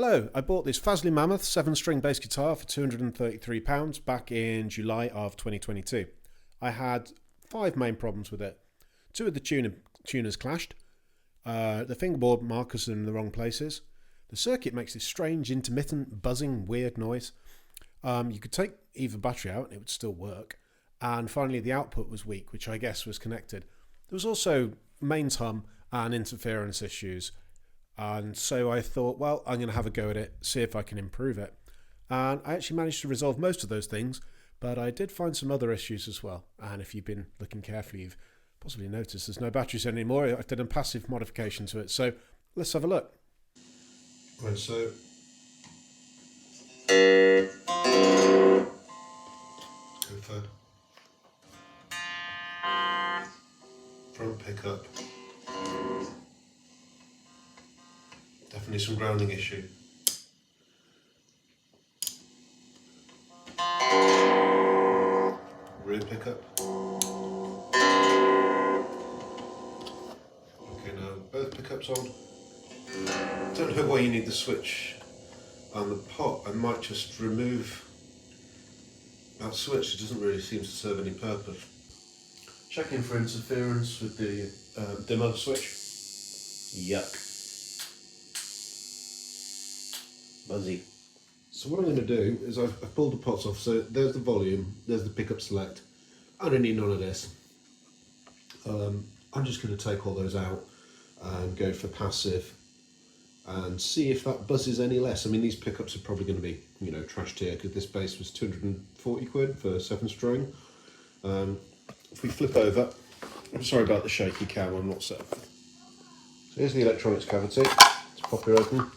Hello, I bought this Fazley Mammoth 7-string bass guitar for £233 back in July of 2022. I had 5 main problems with it. 2 of the tuners clashed, the fingerboard markers are in the wrong places, the circuit makes this strange intermittent buzzing weird noise, you could take either battery out and it would still work, and finally the output was weak, which I guess was connected. There was also mains hum and interference issues. And so I thought, well, I'm going to have a go at it, see if I can improve it. And I actually managed to resolve most of those things, but I did find some other issues as well. And if you've been looking carefully, you've possibly noticed there's no batteries anymore. I've done a passive modification to it. So let's have a look. Right, so go for front pickup. Definitely some grounding issue. Rear pickup. Okay, now both pickups on. Don't know why you need the switch on the pot. I might just remove that switch. It doesn't really seem to serve any purpose. Checking for interference with the dimmer switch. Yuck. Buzzy. So what I'm going to do is I've pulled the pots off, so there's the volume, there's the pickup select. I don't need none of this. I'm just going to take all those out and go for passive and see if that buzzes any less. I mean, these pickups are probably going to be, trashed here because this bass was 240 quid for 7-string. If we flip over, I'm sorry about the shaky cam, I'm not set up. So here's the electronics cavity, let's pop it open.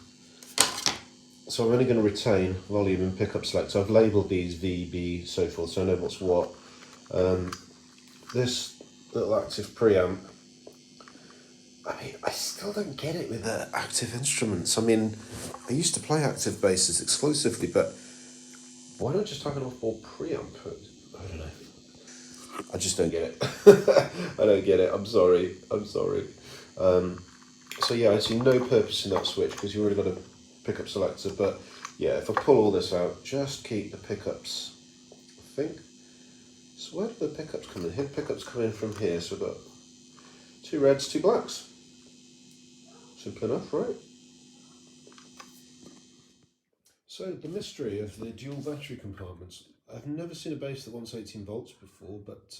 So I'm only going to retain volume and pickup select. So I've labelled these V, B, so forth, so I know what's what. This little active preamp, I mean, I still don't get it with the active instruments. I mean, I used to play active basses exclusively, but why not just have an off-board preamp? I don't know. I just don't get it. I don't get it, I'm sorry. So yeah, I see no purpose in that switch because you've already got a pickup selector, but yeah, if I pull all this out, just keep the pickups, I think. So where do the pickups come in? Here, pickups come in from here, so we've got 2 reds, 2 blacks. Simple enough, right? So the mystery of the dual battery compartments. I've never seen a bass that wants 18 volts before, but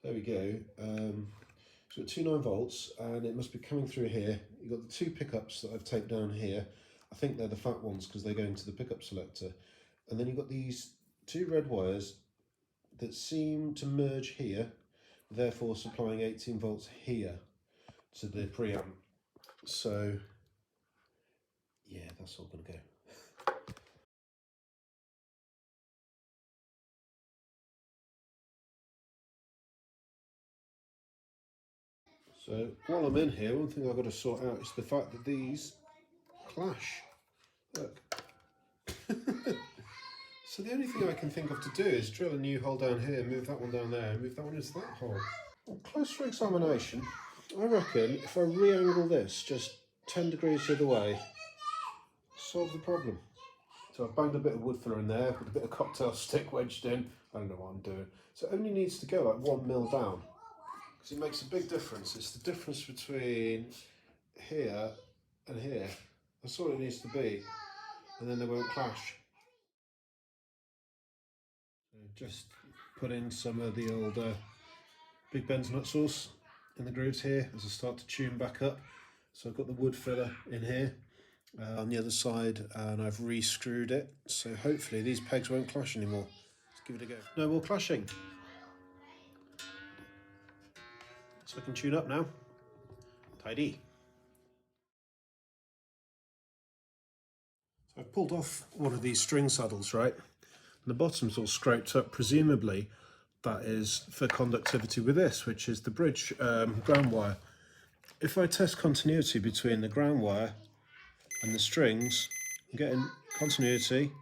there we go. So we've got 2 9 volts, and it must be coming through here. You've got the 2 pickups that I've taped down here. I think they're the fat ones because they go into the pickup selector. And then you've got these 2 red wires that seem to merge here, therefore supplying 18 volts here to the preamp. So yeah, that's all going to go. So while I'm in here, one thing I've got to sort out is the fact that these clash. Look. So the only thing I can think of to do is drill a new hole down here, move that one down there, and move that one into that hole. On closer examination, I reckon if I re-angle this just 10 degrees the other way, solve the problem. So I've banged a bit of wood filler in there, with a bit of cocktail stick wedged in. I don't know what I'm doing. So it only needs to go like 1 mil down, because it makes a big difference. It's the difference between here and here. That's all it needs to be, and then they won't clash. Just put in some of the old Big Ben's nut sauce in the grooves here as I start to tune back up. So I've got the wood filler in here on the other side, and I've re-screwed it. So hopefully these pegs won't clash anymore. Let's give it a go. No more clashing. So I can tune up now. Tidy. So I've pulled off one of these string saddles, right? And the bottom's all scraped up, presumably that is for conductivity with this, which is the bridge ground wire. If I test continuity between the ground wire and the strings, I'm getting continuity,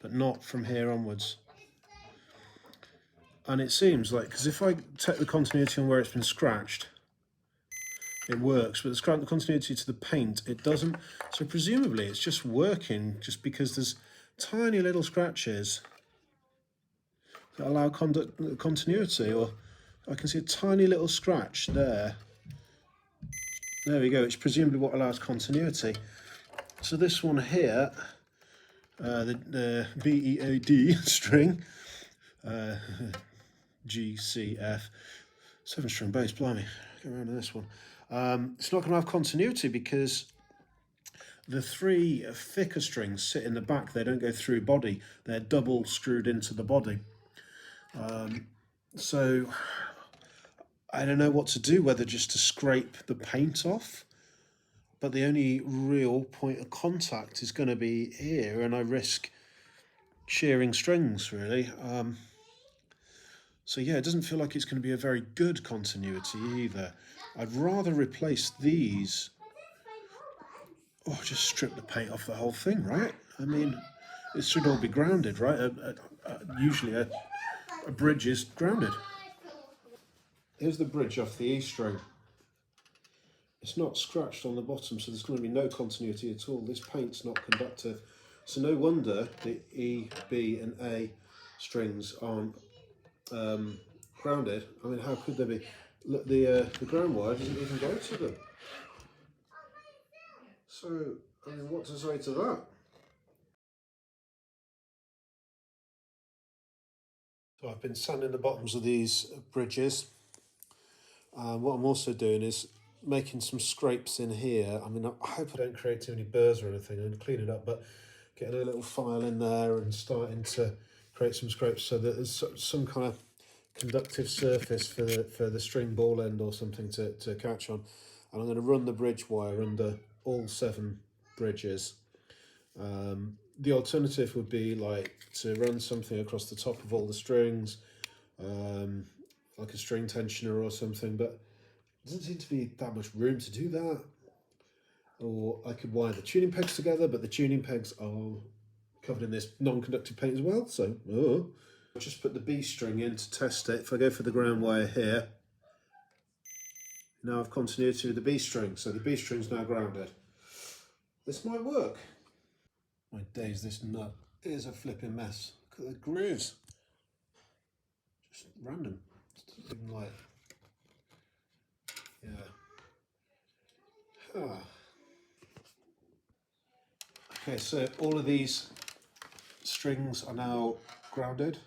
but not from here onwards. And it seems like, because if I take the continuity on where it's been scratched, it works, but the continuity to the paint, it doesn't. So presumably it's just working just because there's tiny little scratches that allow continuity, or I can see a tiny little scratch there. There we go, it's presumably what allows continuity. So this one here, the BEAD string, GCF, 7-string bass, blimey, get around to this one. It's not going to have continuity because the 3 thicker strings sit in the back, they don't go through body, they're double screwed into the body. So I don't know what to do, whether just to scrape the paint off, but the only real point of contact is going to be here, and I risk shearing strings really. So yeah, it doesn't feel like it's going to be a very good continuity either. I'd rather replace these, or just strip the paint off the whole thing, right? I mean, it should all be grounded, right? Usually a bridge is grounded. Here's the bridge off the E string. It's not scratched on the bottom, so there's going to be no continuity at all. This paint's not conductive. So no wonder the E, B and A strings aren't grounded. I mean, how could they be? Look, the ground wire doesn't even go to them. So, I mean, what to say to that? So I've been sanding the bottoms of these bridges. What I'm also doing is making some scrapes in here. I mean, I hope I don't create too many burrs or anything. I'm going to clean it up, but getting a little file in there and starting to create some scrapes so that there's some kind of conductive surface for the string ball end or something to catch on. And I'm going to run the bridge wire under all 7 bridges. The alternative would be like to run something across the top of all the strings, like a string tensioner or something, but there doesn't seem to be that much room to do that. Or I could wire the tuning pegs together, but the tuning pegs are covered in this non-conductive paint as well, so I'll just put the B string in to test it. If I go for the ground wire here, now I've continuity with the B string, so the B string's now grounded. This might work. My days, this nut is a flipping mess. Look at the grooves. Just random. It's even like, yeah. Okay, so all of these strings are now grounded.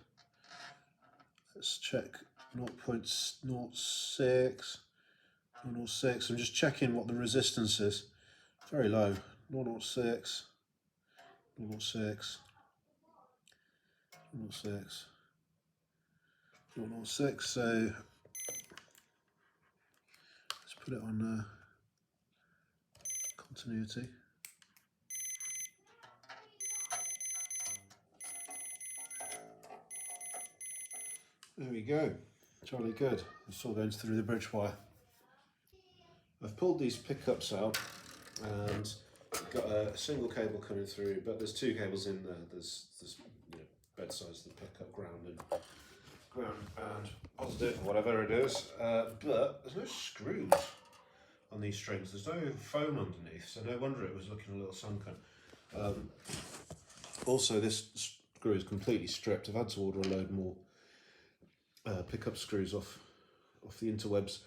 Let's check 0.06, 0.06. I'm just checking what the resistance is. Very low. 0.06, 0.06, 0.06, 0.06. So let's put it on continuity. There we go. Jolly good. It's all going through the bridge wire. I've pulled these pickups out and got a single cable coming through, but there's 2 cables in there. There's you know, both sides of the pickup, ground and positive, whatever it is. But there's no screws on these strings. There's no foam underneath, so no wonder it was looking a little sunken. Also, this screw is completely stripped. I've had to order a load more pickup screws off the interwebs,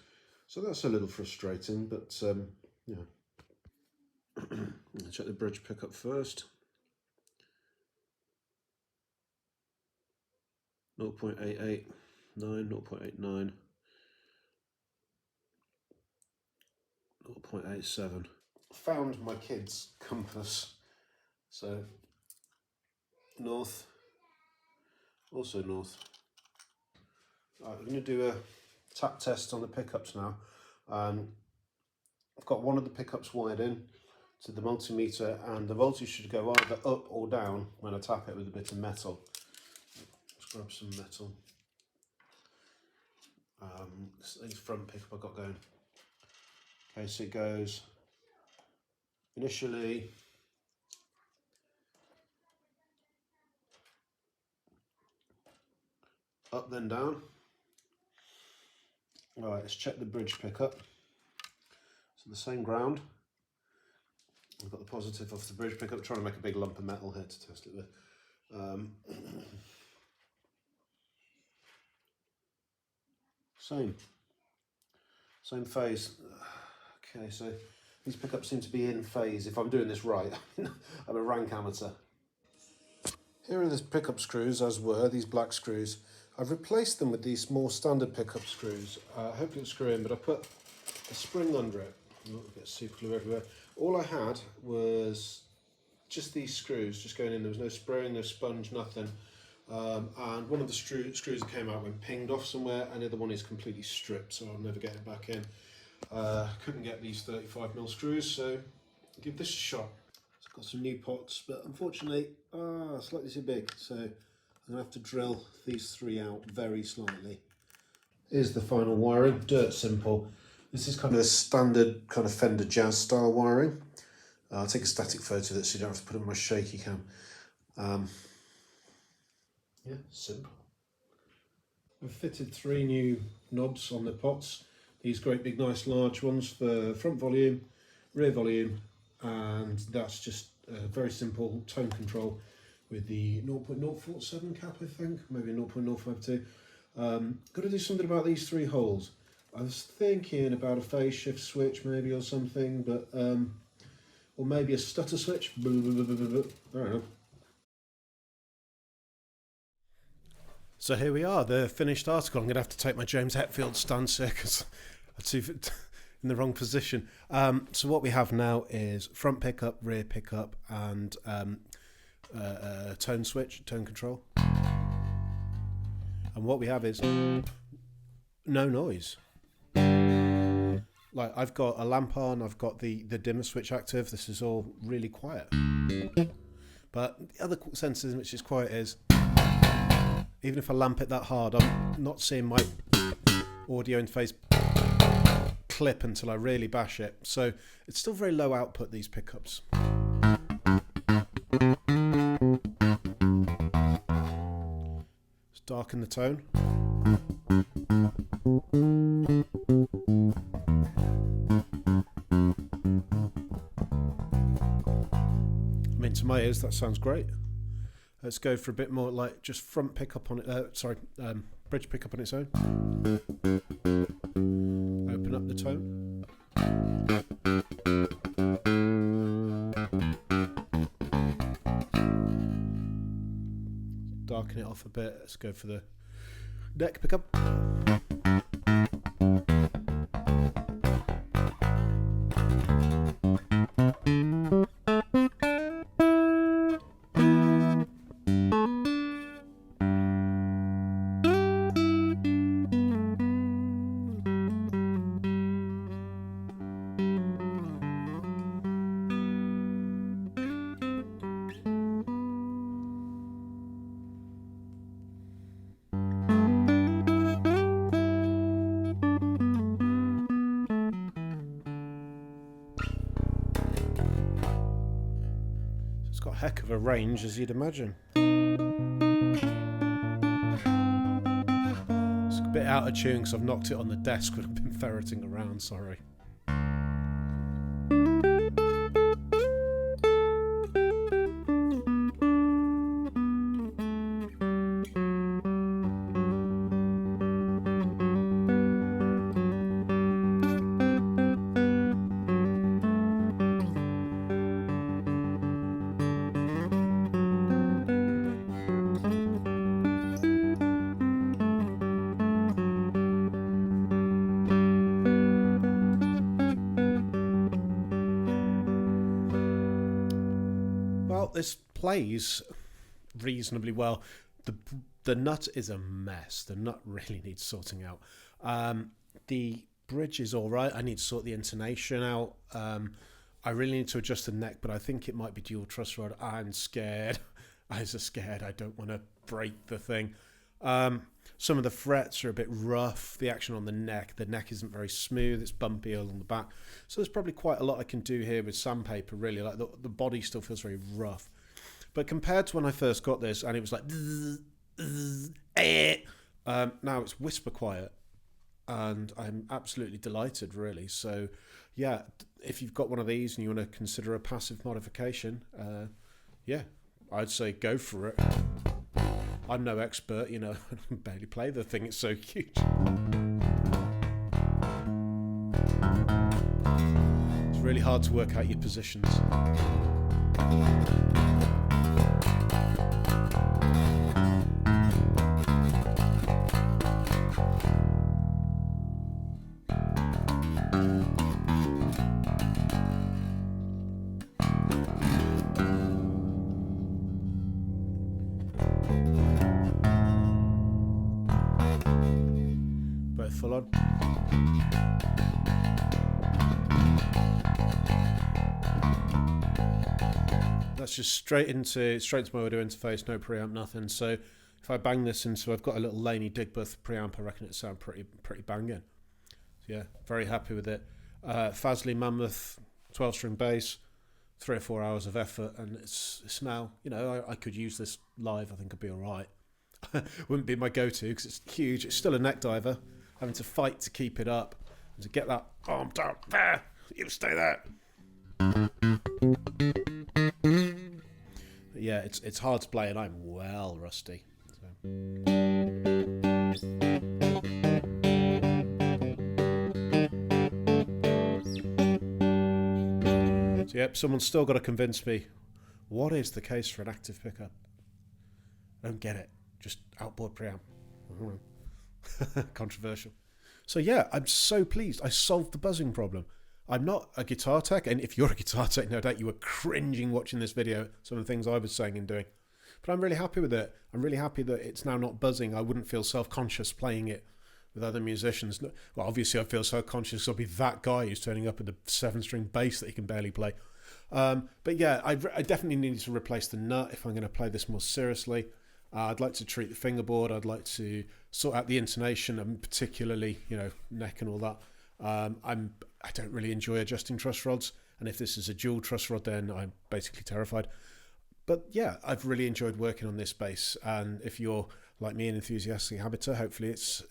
so that's a little frustrating, but yeah. Check the bridge pickup first. 0.889, 0.89, 0.87. Found my kids' compass. So north, also north. Right, we're going to do a tap test on the pickups now. I've got one of the pickups wired in to the multimeter, and the voltage should go either up or down when I tap it with a bit of metal. Let's grab some metal. This front pickup I've got going. Okay, so it goes initially up then down. Right, let's check the bridge pickup. So the same ground. I've got the positive off the bridge pickup, trying to make a big lump of metal here to test it with. Same phase. Okay, so these pickups seem to be in phase if I'm doing this right. I'm a rank amateur. Here are the pickup screws, as were these black screws. I've replaced them with these more standard pickup screws. Hopefully it'll screw in, but I put a spring under it. Oh, get super glue everywhere. All I had was just these screws just going in. There was no spring, no sponge, nothing. And one of the screws that came out went pinged off somewhere, and the other one is completely stripped, so I'll never get it back in. Couldn't get these 35mm screws, so give this a shot. So I've got some new pots, but unfortunately, slightly too big, so I'm going to have to drill these three out very slightly. Here's the final wiring, dirt simple. This is kind of a standard kind of Fender Jazz style wiring. I'll take a static photo of it so you don't have to put it on my shaky cam. Yeah, simple. I've fitted 3 new knobs on the pots. These great big nice large ones for front volume, rear volume, and that's just a very simple tone control with the 0.047 cap, I think, maybe 0.052. Got to do something about these 3 holes. I was thinking about a phase shift switch maybe or something, but or maybe a stutter switch. I don't know. So here we are, the finished article. I'm going to have to take my James Hetfield stance here because I'm in the wrong position. So what we have now is front pickup, rear pickup, and tone switch, tone control. And what we have is no noise. Like, I've got a lamp on, I've got the dimmer switch active. This is all really quiet. But the other sense in which it's quiet is, even if I lamp it that hard, I'm not seeing my audio interface clip until I really bash it. So it's still very low output, these pickups. Let's darken the tone. I mean, to my ears, that sounds great. Let's go for a bit more like just front pickup on it. Bridge pickup on its own. Open up the tone. Darken it off a bit. Let's go for the neck pickup. Got a heck of a range, as you'd imagine. It's a bit out of tune because I've knocked it on the desk when I've been ferreting around, sorry. This plays reasonably well. The nut is a mess. The nut really needs sorting out. The bridge is all right. I need to sort the intonation out. I really need to adjust the neck, but I think it might be dual truss rod. I'm scared. I'm so scared. I don't want to break the thing. Some of the frets are a bit rough. The action on the neck isn't very smooth. It's bumpy along the back. So there's probably quite a lot I can do here with sandpaper, really. Like the body still feels very rough. But compared to when I first got this, and it was like, now it's whisper quiet. And I'm absolutely delighted, really. So yeah, if you've got one of these and you want to consider a passive modification, yeah, I'd say go for it. I'm no expert, you know, I barely play the thing, it's so huge. It's really hard to work out your positions. Both full on. That's just straight into my audio interface, no preamp, nothing. So if I bang this into, I've got a little Laney Digbeth preamp, I reckon it sounds pretty banging. So yeah, very happy with it. Fazley Mammoth, 12-string bass, 3 or 4 hours of effort, and it's now, you know, I could use this live. I think I'd be all right. Wouldn't be my go-to because it's huge. It's still a neck diver, having to fight to keep it up and to get that arm down there. You stay there. But yeah, it's hard to play, and I'm well rusty. So yep, someone's still got to convince me. What is the case for an active pickup? I don't get it. Just outboard preamp. Controversial. So yeah, I'm so pleased. I solved the buzzing problem. I'm not a guitar tech, and if you're a guitar tech, no doubt you were cringing watching this video, some of the things I was saying and doing. But I'm really happy with it. I'm really happy that it's now not buzzing. I wouldn't feel self-conscious playing it with other musicians. Well, obviously I feel self-conscious. I'll be that guy who's turning up with a 7-string bass that he can barely play. But yeah, I definitely need to replace the nut if I'm going to play this more seriously. I'd like to treat the fingerboard. I'd like to sort out the intonation, and particularly, you know, neck and all that. I don't really enjoy adjusting truss rods, and if this is a dual truss rod, then I'm basically terrified. But yeah, I've really enjoyed working on this bass, and if you're like me, an enthusiastic habiter, hopefully it's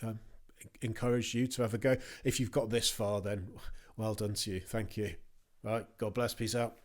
encouraged you to have a go. If you've got this far, then well done to you. Thank you. Right, God bless. Peace out.